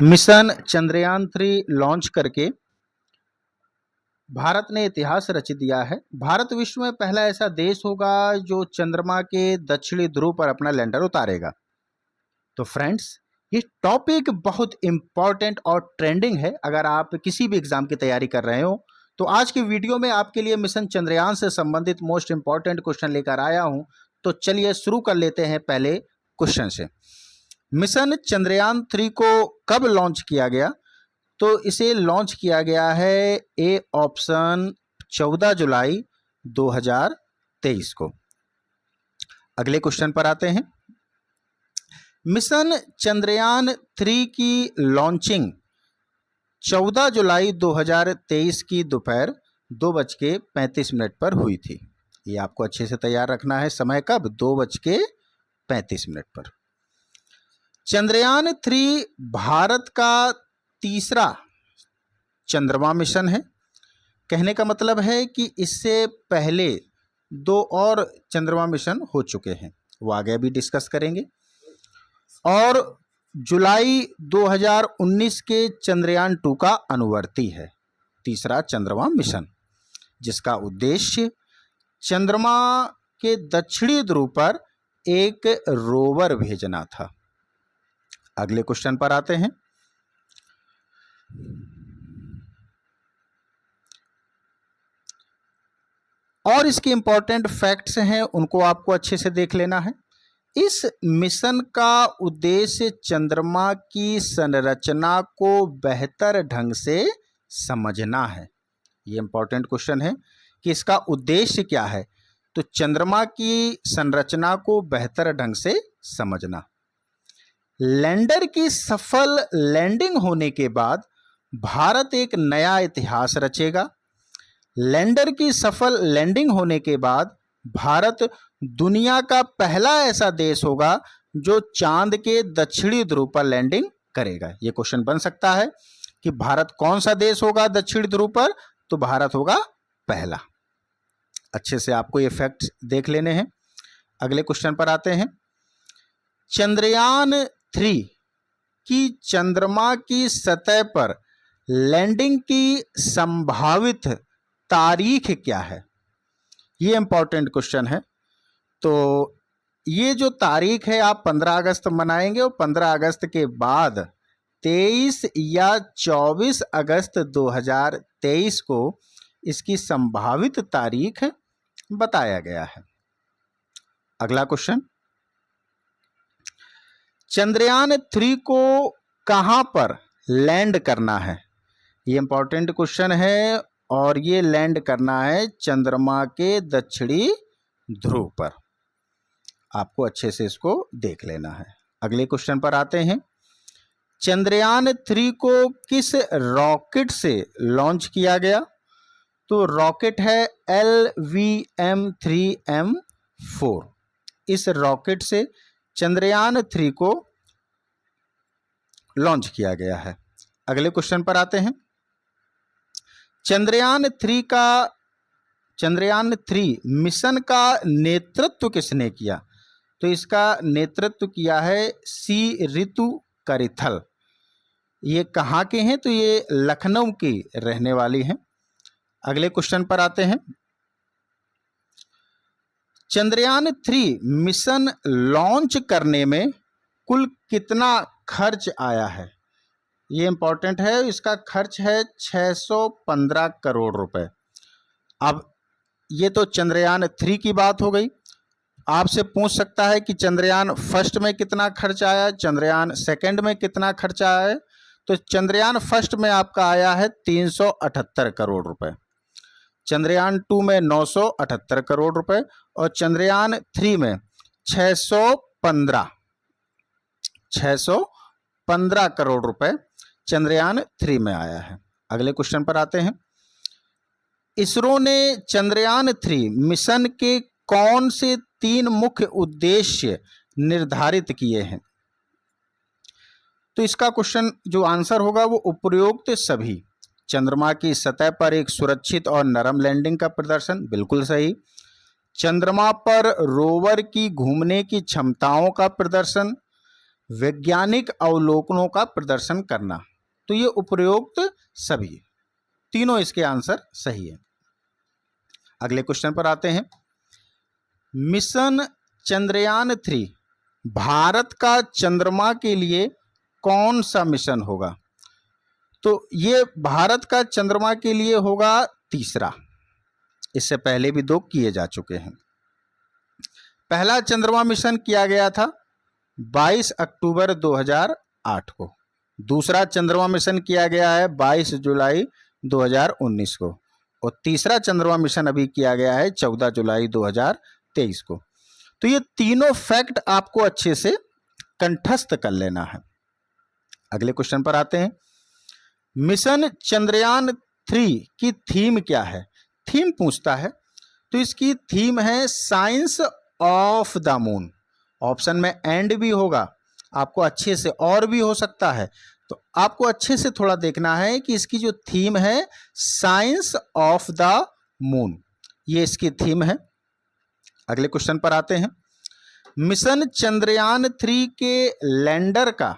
Mission Chandrayaan-3 launch करके भारत ने इतिहास रच दिया है। भारत विश्व में पहला ऐसा देश होगा जो चंद्रमा के दक्षिणी ध्रुव पर अपना लैंडर उतारेगा। तो फ्रेंड्स, ये टॉपिक बहुत इंपॉर्टेंट और ट्रेंडिंग है। अगर आप किसी भी एग्जाम की तैयारी कर रहे हो तो आज की वीडियो में आपके लिए मिशन चंद्रयान से संबंधित मोस्ट इंपॉर्टेंट क्वेश्चन लेकर आया हूं। तो चलिए शुरू कर लेते हैं पहले क्वेश्चन से। मिशन चंद्रयान-3 को कब लॉन्च किया गया? तो इसे लॉन्च किया गया है ए ऑप्शन 14 जुलाई 2023 को। अगले क्वेश्चन पर आते हैं। मिशन चंद्रयान-3 की लॉन्चिंग 14 जुलाई 2023 की दोपहर 2:35 पर हुई थी। ये आपको अच्छे से तैयार रखना है। समय कब? 2:35 पर। चंद्रयान-3 भारत का तीसरा चंद्रमा मिशन है। कहने का मतलब है कि इससे पहले 2 और चंद्रमा मिशन हो चुके हैं, वो आगे भी डिस्कस करेंगे। और जुलाई 2019 के चंद्रयान-2 का अनुवर्ती है तीसरा चंद्रमा मिशन, जिसका उद्देश्य चंद्रमा के दक्षिणी ध्रुव पर एक रोवर भेजना था। अगले क्वेश्चन पर आते हैं। और इसके इंपॉर्टेंट फैक्ट्स हैं, उनको आपको अच्छे से देख लेना है। इस मिशन का उद्देश्य चंद्रमा की संरचना को बेहतर ढंग से समझना है। ये इंपॉर्टेंट क्वेश्चन है कि इसका उद्देश्य क्या है। तो चंद्रमा की संरचना को बेहतर ढंग से समझना। लैंडर की सफल लैंडिंग होने के बाद भारत एक नया इतिहास रचेगा। लैंडर की सफल लैंडिंग होने के बाद भारत दुनिया का पहला ऐसा देश होगा जो चांद के दक्षिणी ध्रुव पर लैंडिंग करेगा। यह क्वेश्चन बन सकता है कि भारत कौन सा देश होगा दक्षिणी ध्रुव पर? तो भारत होगा पहला। अच्छे से आपको ये फैक्ट देख लेने हैं। अगले क्वेश्चन पर आते हैं। चंद्रयान-3 की चंद्रमा की सतह पर लैंडिंग की संभावित तारीख क्या है? ये इंपॉर्टेंट क्वेश्चन है। तो ये जो तारीख है आप 15 अगस्त मनाएंगे और 15 अगस्त के बाद 23 या 24 अगस्त 2023 को इसकी संभावित तारीख बताया गया है। अगला क्वेश्चन। चंद्रयान-3 को कहां पर लैंड करना है? ये इंपॉर्टेंट क्वेश्चन है और ये लैंड करना है चंद्रमा के दक्षिणी ध्रुव पर। आपको अच्छे से इसको देख लेना है। अगले क्वेश्चन पर आते हैं। चंद्रयान-3 को किस रॉकेट से लॉन्च किया गया? तो रॉकेट है LVM-3M4। इस रॉकेट से चंद्रयान-3 को लॉन्च किया गया है। अगले क्वेश्चन पर आते हैं। चंद्रयान-3 मिशन का नेतृत्व किसने किया? तो इसका नेतृत्व किया है सी ऋतु करिथल। ये कहाँ के हैं? तो ये लखनऊ की रहने वाली हैं। अगले क्वेश्चन पर आते हैं। चंद्रयान-3 मिशन लॉन्च करने में कुल कितना खर्च आया है? ये इंपॉर्टेंट है। इसका खर्च है 615 करोड़ रुपए। अब ये तो चंद्रयान-3 की बात हो गई। आपसे पूछ सकता है कि चंद्रयान फर्स्ट में कितना खर्च आया, चंद्रयान सेकंड में कितना खर्च आया है? तो चंद्रयान फर्स्ट में आपका आया है 378 करोड़ रुपए, चंद्रयान-2 में 978 करोड़ रुपए और चंद्रयान-3 में 615 करोड़ रुपए चंद्रयान-3 में आया है। अगले क्वेश्चन पर आते हैं। इसरो ने चंद्रयान-3 मिशन के कौन से 3 मुख्य उद्देश्य निर्धारित किए हैं? तो इसका क्वेश्चन जो आंसर होगा वो उपरोक्त सभी। चंद्रमा की सतह पर एक सुरक्षित और नरम लैंडिंग का प्रदर्शन, बिल्कुल सही। चंद्रमा पर रोवर की घूमने की क्षमताओं का प्रदर्शन, वैज्ञानिक अवलोकनों का प्रदर्शन करना। तो ये उपरोक्त सभी, तीनों इसके आंसर सही है। अगले क्वेश्चन पर आते हैं। मिशन चंद्रयान 3 भारत का चंद्रमा के लिए कौन सा मिशन होगा? तो ये भारत का चंद्रमा के लिए होगा तीसरा। इससे पहले भी 2 किए जा चुके हैं। पहला चंद्रमा मिशन किया गया था 22 अक्टूबर 2008 को। दूसरा चंद्रमा मिशन किया गया है 22 जुलाई 2019 को। और तीसरा चंद्रमा मिशन अभी किया गया है 14 जुलाई 2023 को। तो ये तीनों फैक्ट आपको अच्छे से कंठस्थ कर लेना है। अगले क्वेश्चन पर आते हैं। मिशन चंद्रयान 3 की थीम क्या है? थीम पूछता है तो इसकी थीम है science of the moon. Option में एंड भी होगा, आपको अच्छे से और भी हो सकता है, तो आपको अच्छे से थोड़ा देखना है कि इसकी जो थीम है साइंस ऑफ द मून, ये इसकी थीम है। अगले क्वेश्चन पर आते हैं। मिशन चंद्रयान 3 के लैंडर का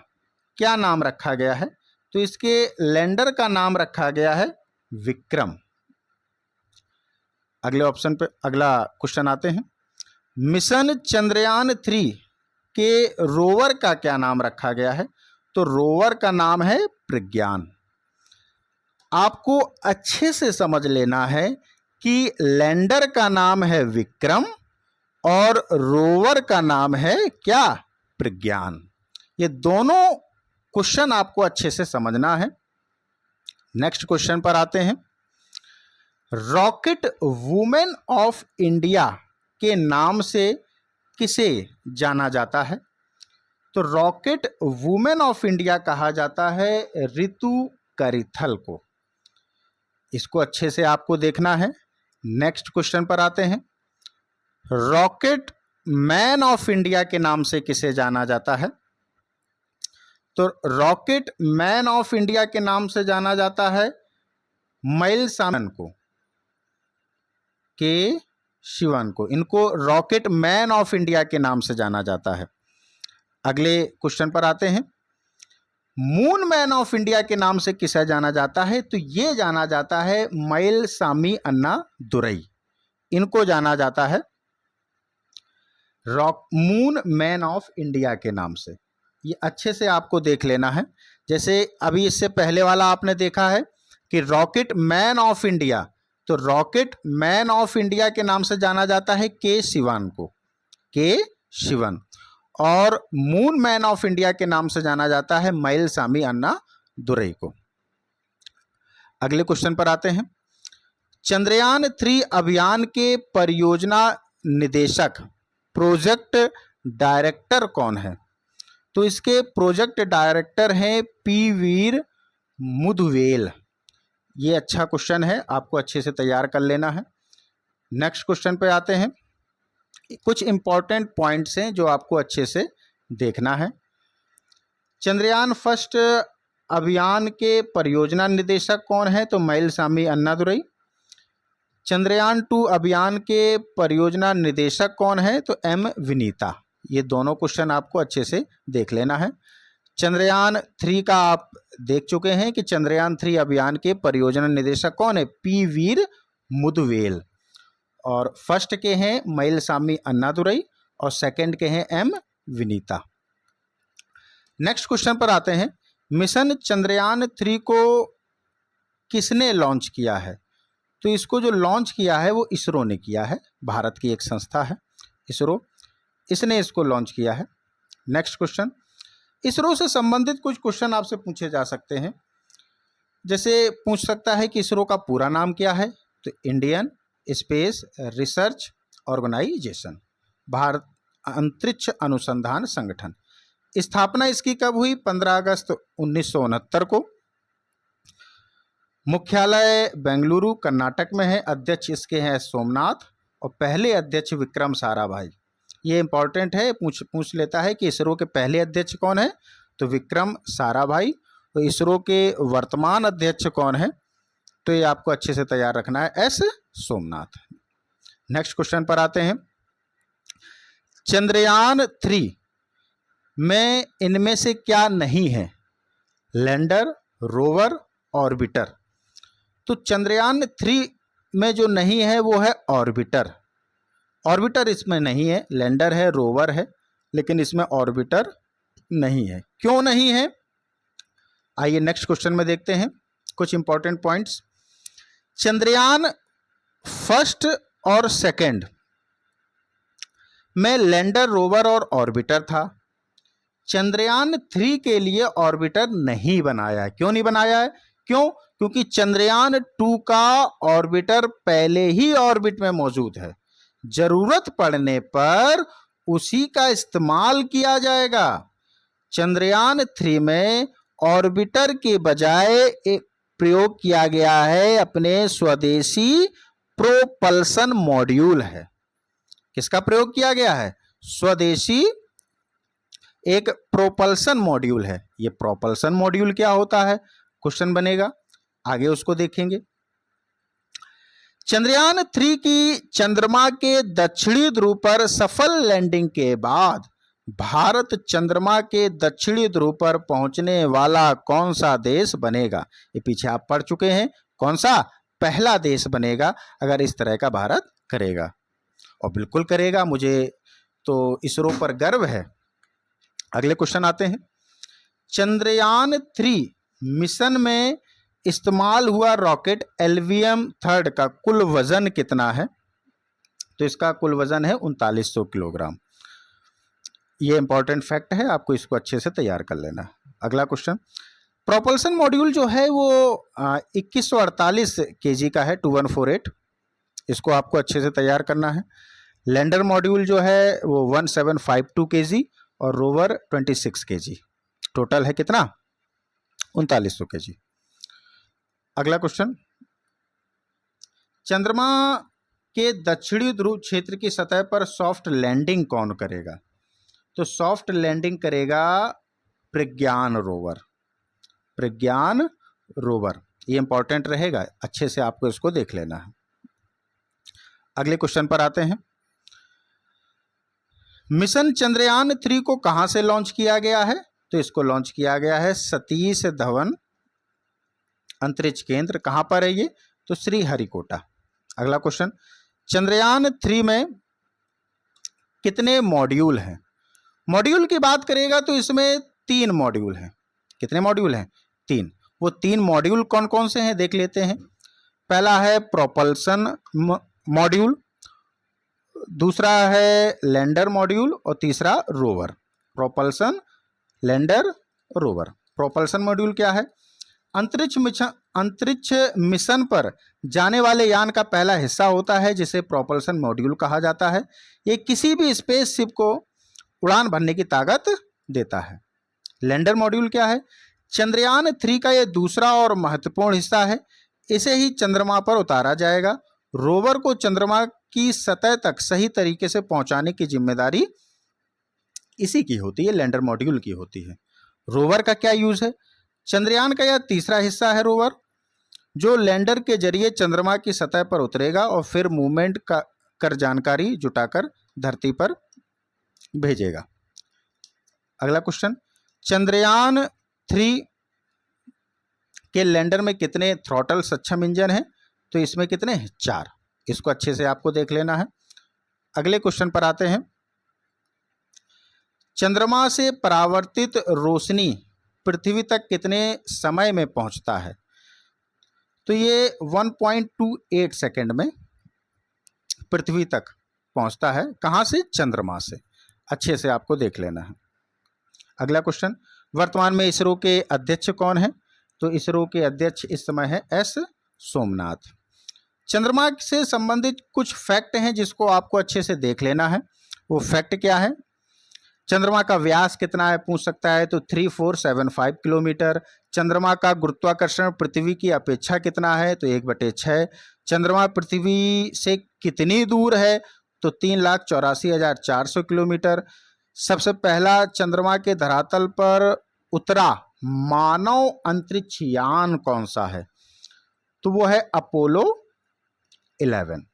क्या नाम रखा गया है? तो इसके लैंडर का नाम रखा गया है विक्रम। अगले ऑप्शन पे अगला क्वेश्चन आते हैं। मिशन चंद्रयान 3 के रोवर का क्या नाम रखा गया है? तो रोवर का नाम है प्रज्ञान। आपको अच्छे से समझ लेना है कि लैंडर का नाम है विक्रम और रोवर का नाम है क्या? प्रज्ञान। ये दोनों क्वेश्चन आपको अच्छे से समझना है। नेक्स्ट क्वेश्चन पर आते हैं। रॉकेट वुमेन ऑफ इंडिया के नाम से किसे जाना जाता है? तो रॉकेट वुमेन ऑफ इंडिया कहा जाता है रितु करिथल को। इसको अच्छे से आपको देखना है। नेक्स्ट क्वेश्चन पर आते हैं। रॉकेट मैन ऑफ इंडिया के नाम से किसे जाना जाता है? तो रॉकेट मैन ऑफ इंडिया के नाम से जाना जाता है मइलसामी को, के शिवन को। इनको रॉकेट मैन ऑफ इंडिया के नाम से जाना जाता है। अगले क्वेश्चन पर आते हैं। मून मैन ऑफ इंडिया के नाम से किसे जाना जाता है? तो ये जाना जाता है मइलसामी अन्ना दुरई। इनको जाना जाता है मून मैन ऑफ इंडिया के नाम से। ये अच्छे से आपको देख लेना है। जैसे अभी इससे पहले वाला आपने देखा है कि रॉकेट मैन ऑफ इंडिया, तो रॉकेट मैन ऑफ इंडिया के नाम से जाना जाता है के शिवन को, के शिवन। और मून मैन ऑफ इंडिया के नाम से जाना जाता है मइलसामी अन्ना दुरई को। अगले क्वेश्चन पर आते हैं। चंद्रयान 3 अभियान के परियोजना निदेशक, प्रोजेक्ट डायरेक्टर कौन है? तो इसके प्रोजेक्ट डायरेक्टर हैं पी वीर मुदवेल। ये अच्छा क्वेश्चन है, आपको अच्छे से तैयार कर लेना है। नेक्स्ट क्वेश्चन पे आते हैं। कुछ इंपॉर्टेंट पॉइंट्स हैं जो आपको अच्छे से देखना है। चंद्रयान फर्स्ट अभियान के परियोजना निदेशक कौन है? तो मइलसामी अन्नादुरई। चंद्रयान 2 अभियान के परियोजना निदेशक कौन है? तो एम विनीता। ये दोनों क्वेश्चन आपको अच्छे से देख लेना है। चंद्रयान 3 का आप देख चुके हैं कि चंद्रयान 3 अभियान के परियोजना निदेशक कौन है? पी वीर मुदवेल। और फर्स्ट के हैं मइलसामी अन्नादुरई और सेकंड के हैं एम विनीता। नेक्स्ट क्वेश्चन पर आते हैं। मिशन चंद्रयान 3 को किसने लॉन्च किया है? तो इसको जो लॉन्च किया है वो इसरो ने किया है। भारत की एक संस्था है इसरो, इसने इसको लॉन्च किया है। Next question. इसरो से संबंधित कुछ क्वेश्चन आपसे पूछे जा सकते हैं। जैसे पूछ सकता है कि इसरो का पूरा नाम क्या है? तो Indian space research organisation, Bharat अंतरिक्ष अनुसंधान संगठन। स्थापना इसकी कब हुई? 15 अगस्त 1969 को। मुख्यालय बेंगलुरु कर्नाटक में है। अध्यक्ष इसके हैं सोमनाथ और पहले अध्यक्ष विक्रम साराभाई। ये इंपॉर्टेंट है, पूछ लेता है कि इसरो के पहले अध्यक्ष कौन है? तो विक्रम साराभाई। तो इसरो के वर्तमान अध्यक्ष कौन है? तो ये आपको अच्छे से तैयार रखना है, एस सोमनाथ। नेक्स्ट क्वेश्चन पर आते हैं। चंद्रयान 3 में इनमें से क्या नहीं है? Lander, rover, orbiter. तो चंद्रयान 3 में जो नहीं है वो है ऑर्बिटर। ऑर्बिटर इसमें नहीं है, लैंडर है, रोवर है, लेकिन इसमें ऑर्बिटर नहीं है। क्यों नहीं है? आइए नेक्स्ट क्वेश्चन में देखते हैं कुछ इंपॉर्टेंट पॉइंट्स। चंद्रयान फर्स्ट और सेकंड में लैंडर, रोवर और ऑर्बिटर था। चंद्रयान 3 के लिए ऑर्बिटर नहीं बनाया है। क्यों नहीं बनाया है? क्योंकि चंद्रयान 2 का ऑर्बिटर पहले ही ऑर्बिट में मौजूद है। जरूरत पड़ने पर उसी का इस्तेमाल किया जाएगा। चंद्रयान 3 में ऑर्बिटर के बजाय एक प्रयोग किया गया है अपने स्वदेशी प्रोपल्सन मॉड्यूल है। किसका प्रयोग किया गया है? स्वदेशी एक प्रोपल्सन मॉड्यूल है। ये प्रोपल्सन मॉड्यूल क्या होता है? क्वेश्चन बनेगा, आगे उसको देखेंगे। चंद्रयान 3 की चंद्रमा के दक्षिणी ध्रुव पर सफल लैंडिंग के बाद भारत चंद्रमा के दक्षिणी ध्रुव पर पहुंचने वाला कौन सा देश बनेगा? ये पीछे आप पढ़ चुके हैं। कौन सा? पहला देश बनेगा अगर इस तरह का भारत करेगा, और बिल्कुल करेगा। मुझे तो इसरो पर गर्व है। अगले क्वेश्चन आते हैं। चंद्रयान 3 मिशन में इस्तेमाल हुआ रॉकेट LVM-3 का कुल वजन कितना है? तो इसका कुल वजन है 3900 किलोग्राम। ये इंपॉर्टेंट फैक्ट है, आपको इसको अच्छे से तैयार कर लेना। अगला क्वेश्चन। प्रोपल्सन मॉड्यूल जो है वो 2148 kg का है, 2148। इसको आपको अच्छे से तैयार करना है। लैंडर मॉड्यूल जो है वो 1752 kg और रोवर 26 kg। टोटल है कितना? 3900 kg। अगला क्वेश्चन। चंद्रमा के दक्षिणी ध्रुव क्षेत्र की सतह पर सॉफ्ट लैंडिंग कौन करेगा? तो सॉफ्ट लैंडिंग करेगा प्रज्ञान रोवर। प्रज्ञान रोवर, ये इंपॉर्टेंट रहेगा, अच्छे से आपको इसको देख लेना है। अगले क्वेश्चन पर आते हैं। मिशन चंद्रयान 3 को कहां से लॉन्च किया गया है? तो इसको लॉन्च किया गया है सतीश धवन अंतरिक्ष केंद्र। कहां पर है ये? तो श्रीहरिकोटा। अगला क्वेश्चन। चंद्रयान 3 में कितने मॉड्यूल हैं? मॉड्यूल की बात करेगा तो इसमें 3 मॉड्यूल हैं। कितने मॉड्यूल हैं? 3। वो 3 मॉड्यूल कौन कौन से हैं देख लेते हैं। पहला है प्रोपल्सन मॉड्यूल, दूसरा है लैंडर मॉड्यूल और तीसरा rover. Propulsion, lander, rover. Propulsion module क्या है? अंतरिक्ष मिशन पर जाने वाले यान का पहला हिस्सा होता है जिसे प्रोपल्सन मॉड्यूल कहा जाता है। ये किसी भी स्पेसशिप को उड़ान भरने की ताकत देता है। लैंडर मॉड्यूल क्या है? चंद्रयान 3 का यह दूसरा और महत्वपूर्ण हिस्सा है। इसे ही चंद्रमा पर उतारा जाएगा। रोवर को चंद्रमा की सतह तक सही तरीके से पहुंचाने की जिम्मेदारी इसी की होती है, लैंडर मॉड्यूल की होती है। रोवर का क्या यूज है? चंद्रयान का यह तीसरा हिस्सा है रोवर, जो लैंडर के जरिए चंद्रमा की सतह पर उतरेगा और फिर मूवमेंट कर जानकारी जुटाकर धरती पर भेजेगा। अगला क्वेश्चन। चंद्रयान 3 के लैंडर में कितने थ्रॉटल सक्षम इंजन हैं? तो इसमें कितने हैं? 4। इसको अच्छे से आपको देख लेना है। अगले क्वेश्चन पर आते हैं। चंद्रमा से परावर्तित रोशनी पृथ्वी तक कितने समय में पहुंचता है? तो ये 1.28 सेकेंड में पृथ्वी तक पहुंचता है। कहां से? चंद्रमा से। अच्छे से आपको देख लेना है। अगला क्वेश्चन। वर्तमान में इसरो के अध्यक्ष कौन है? तो इसरो के अध्यक्ष इस समय है एस सोमनाथ। चंद्रमा से संबंधित कुछ फैक्ट हैं जिसको आपको अच्छे से देख लेना है। वो फैक्ट क्या है? चंद्रमा का व्यास कितना है पूछ सकता है, तो 3475 किलोमीटर। चंद्रमा का गुरुत्वाकर्षण पृथ्वी की अपेक्षा कितना है? तो 1/6। चंद्रमा पृथ्वी से कितनी दूर है? तो 3,84,400 किलोमीटर। सबसे पहला चंद्रमा के धरातल पर उतरा मानव अंतरिक्ष यान कौन सा है? तो वो है अपोलो 11।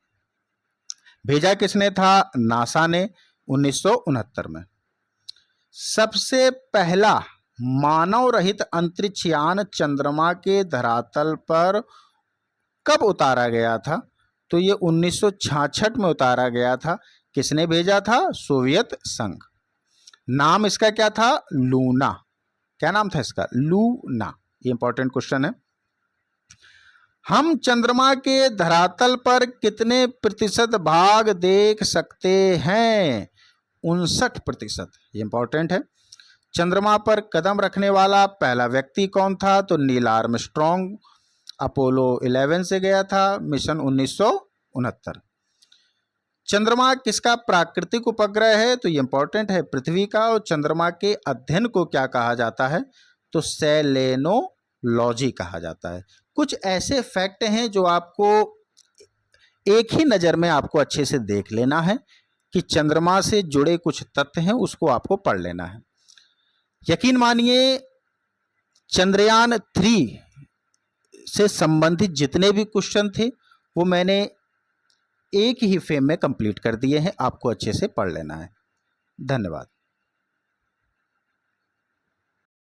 भेजा किसने था? नासा ने 1969 में। सबसे पहला मानव रहित अंतरिक्ष यान चंद्रमा के धरातल पर कब उतारा गया था? तो ये 1966 में उतारा गया था। किसने भेजा था? सोवियत संघ। नाम इसका क्या था? लूना। क्या नाम था इसका? लूना। ये इंपॉर्टेंट क्वेश्चन है। हम चंद्रमा के धरातल पर कितने प्रतिशत भाग देख सकते हैं? 59%। ये इंपॉर्टेंट है। चंद्रमा पर कदम रखने वाला पहला व्यक्ति कौन था? तो नील आर्मस्ट्रॉन्ग। अपोलो 11 से गया था। मिशन 1969। चंद्रमा किसका प्राकृतिक उपग्रह है? तो ये इंपॉर्टेंट है, पृथ्वी का। और चंद्रमा के अध्ययन को क्या कहा जाता है? तो सेलेनोलॉजी कहा जाता है। कुछ ऐसे फैक्ट हैं जो आपको एक ही नज़र में आपको अच्छे से देख लेना है कि चंद्रमा से जुड़े कुछ तथ्य हैं, उसको आपको पढ़ लेना है। यकीन मानिए, चंद्रयान 3 से संबंधित जितने भी क्वेश्चन थे वो मैंने एक ही फ्रेम में कंप्लीट कर दिए हैं। आपको अच्छे से पढ़ लेना है। धन्यवाद।